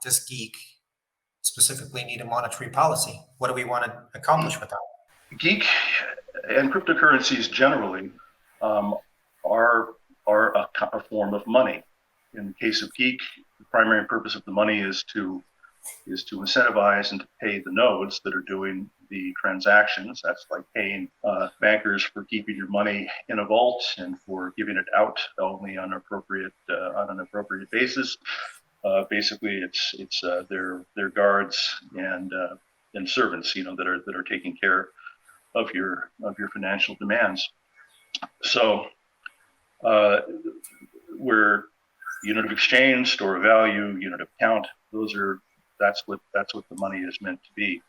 this geek specifically need a monetary policy? What do we want to accomplish with that? Geek and cryptocurrencies generally are a form of money. In the case of Geek, the primary purpose of the money is to incentivize and to pay the nodes that are doing the transactions. That's like paying bankers for keeping your money in a vault and for giving it out only on an appropriate basis. Basically, it's their guards and servants, that are taking care of your financial demands. So we're unit of exchange, store of value, unit of account. That's what the money is meant to be.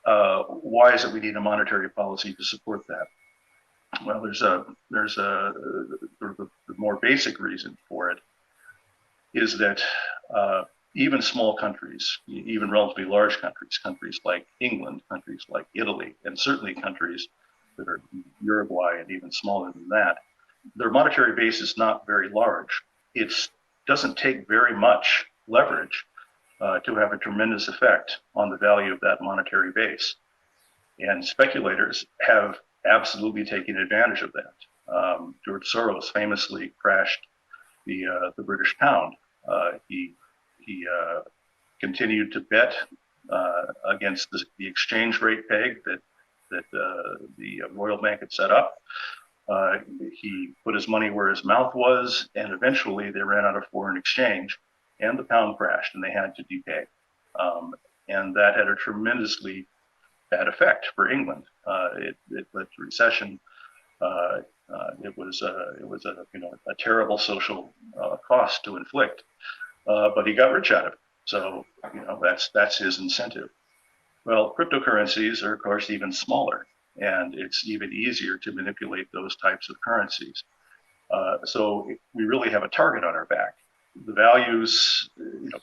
Why is it we need a monetary policy to support that? Well, there's a the more basic reason for it is that even small countries, even relatively large countries like England, countries like Italy, and certainly countries that are Uruguay and even smaller than that, their monetary base is not very large. It doesn't take very much leverage to have a tremendous effect on the value of that monetary base. And speculators have absolutely taken advantage of that. George Soros famously crashed the British pound. He continued to bet against the exchange rate peg that the Royal Bank had set up. He put his money where his mouth was, and eventually they ran out of foreign exchange, and the pound crashed, and they had to depay. And that had a tremendously bad effect for England. It led to recession. It was a terrible social cost to inflict, but he got rich out of it. So that's his incentive. Well, cryptocurrencies are of course even smaller, and it's even easier to manipulate those types of currencies. So we really have a target on our back. The values,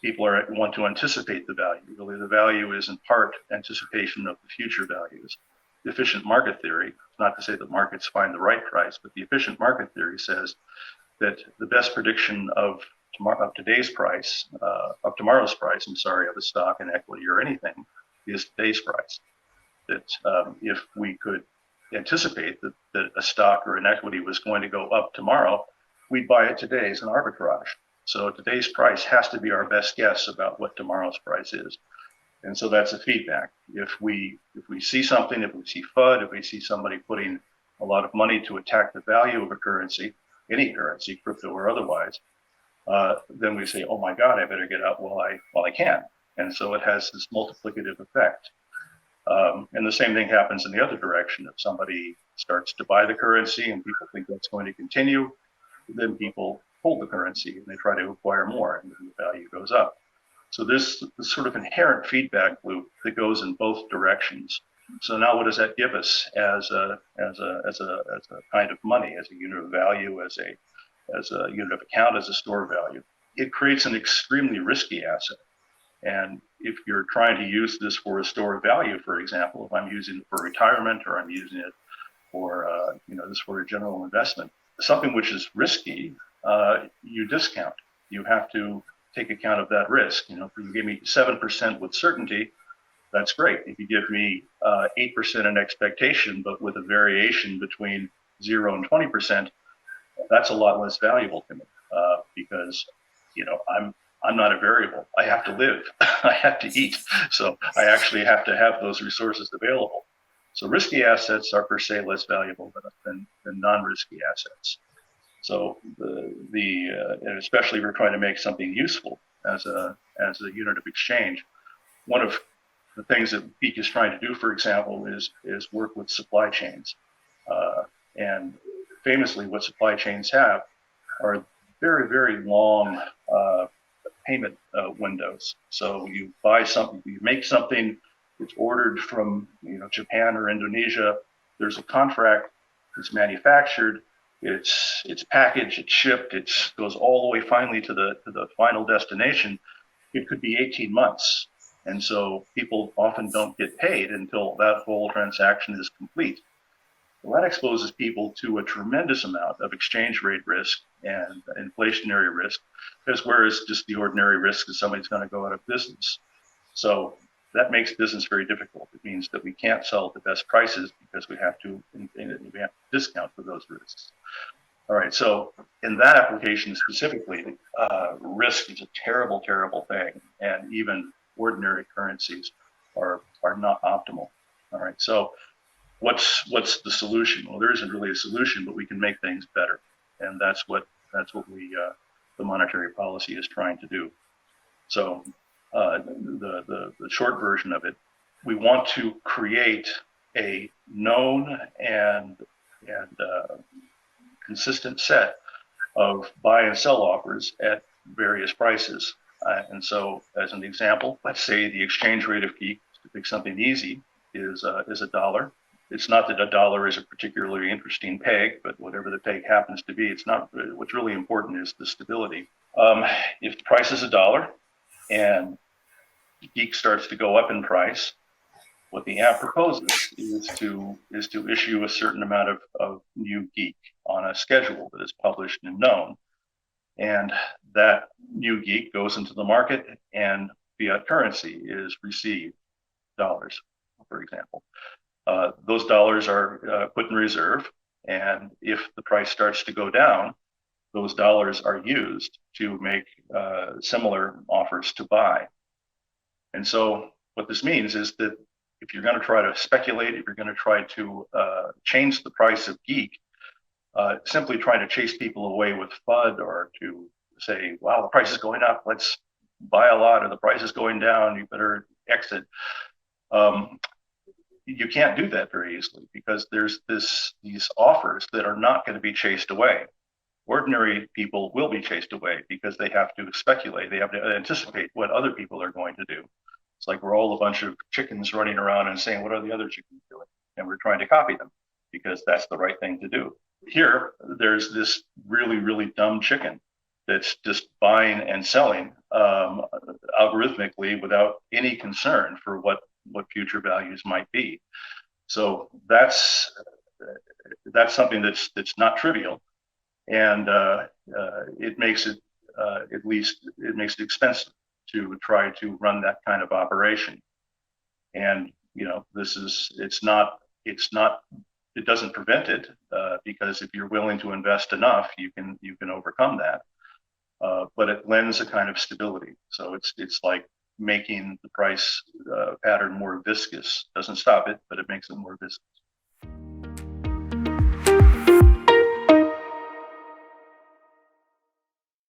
people want to anticipate the value. Really, the value is in part anticipation of the future values. The efficient market theory, not to say that markets find the right price, but the efficient market theory says that the best prediction of today's price, of tomorrow's price, of a stock, an equity, or anything, is today's price. That if we could anticipate that a stock or an equity was going to go up tomorrow, we'd buy it today as an arbitrage. So today's price has to be our best guess about what tomorrow's price is. And so that's a feedback. If we see something, if we see FUD, if we see somebody putting a lot of money to attack the value of a currency, any currency, crypto or otherwise, then we say, oh my God, I better get out while I can. And so it has this multiplicative effect. And the same thing happens in the other direction. If somebody starts to buy the currency and people think that's going to continue, then people hold the currency and they try to acquire more, and then the value goes up. So this sort of inherent feedback loop that goes in both directions. So now what does that give us as a kind of money, as a unit of value, as a unit of account, as a store of value? It creates an extremely risky asset. And if you're trying to use this for a store of value, for example, if I'm using it for retirement or I'm using it for this for a general investment, something which is risky, you discount. You have to take account of that risk. If you give me 7% with certainty, that's great. If you give me 8% in expectation, but with a variation between 0 and 20%, that's a lot less valuable to me because I'm not a variable. I have to live. I have to eat. So I actually have to have those resources available. So risky assets are per se less valuable than non-risky assets. So and especially if we're trying to make something useful as a unit of exchange. One of the things that Geek is trying to do, for example, is work with supply chains. And famously, what supply chains have are very, very long payment windows. So you buy something, you make something, it's ordered from Japan or Indonesia. There's a contract, it's manufactured, it's packaged, it's shipped, it goes all the way finally to the final destination. It could be 18 months. And so people often don't get paid until that whole transaction is complete. Well, that exposes people to a tremendous amount of exchange rate risk and inflationary risk, as whereas just the ordinary risk is somebody's going to go out of business. So that makes business very difficult. It means that we can't sell at the best prices because we have to discount for those risks. All right, so in that application specifically, risk is a terrible, terrible thing, and even ordinary currencies are not optimal. All right, so what's the solution? Well, there isn't really a solution, but we can make things better, and that's what we the monetary policy is trying to do. So the short version of it, we want to create a known and consistent set of buy and sell offers at various prices. And so, as an example, let's say the exchange rate of geek, to pick something easy, is $1. It's not that $1 is a particularly interesting peg, but whatever the peg happens to be, it's not. What's really important is the stability. If the price is $1 and geek starts to go up in price, what the app proposes is to issue a certain amount of new geek on a schedule that is published and known. And that new geek goes into the market and fiat currency is received, dollars, for example. Those dollars are put in reserve. And if the price starts to go down, those dollars are used to make similar offers to buy. And so what this means is that if you're going to try to speculate, if you're going to try to change the price of geek, simply trying to chase people away with FUD or to say, wow, the price is going up, let's buy a lot, or the price is going down, you better exit. You can't do that very easily because there's these offers that are not going to be chased away. Ordinary people will be chased away because they have to speculate. They have to anticipate what other people are going to do. It's like we're all a bunch of chickens running around and saying, what are the other chickens doing? And we're trying to copy them because that's the right thing to do. Here, there's this really, really dumb chicken that's just buying and selling algorithmically without any concern for what future values might be. So that's something that's not trivial, and it makes it it makes it expensive to try to run that kind of operation. And it doesn't prevent it because if you're willing to invest enough, you can overcome that. But it lends a kind of stability. So it's like making the price pattern more viscous. Doesn't stop it, but it makes it more viscous.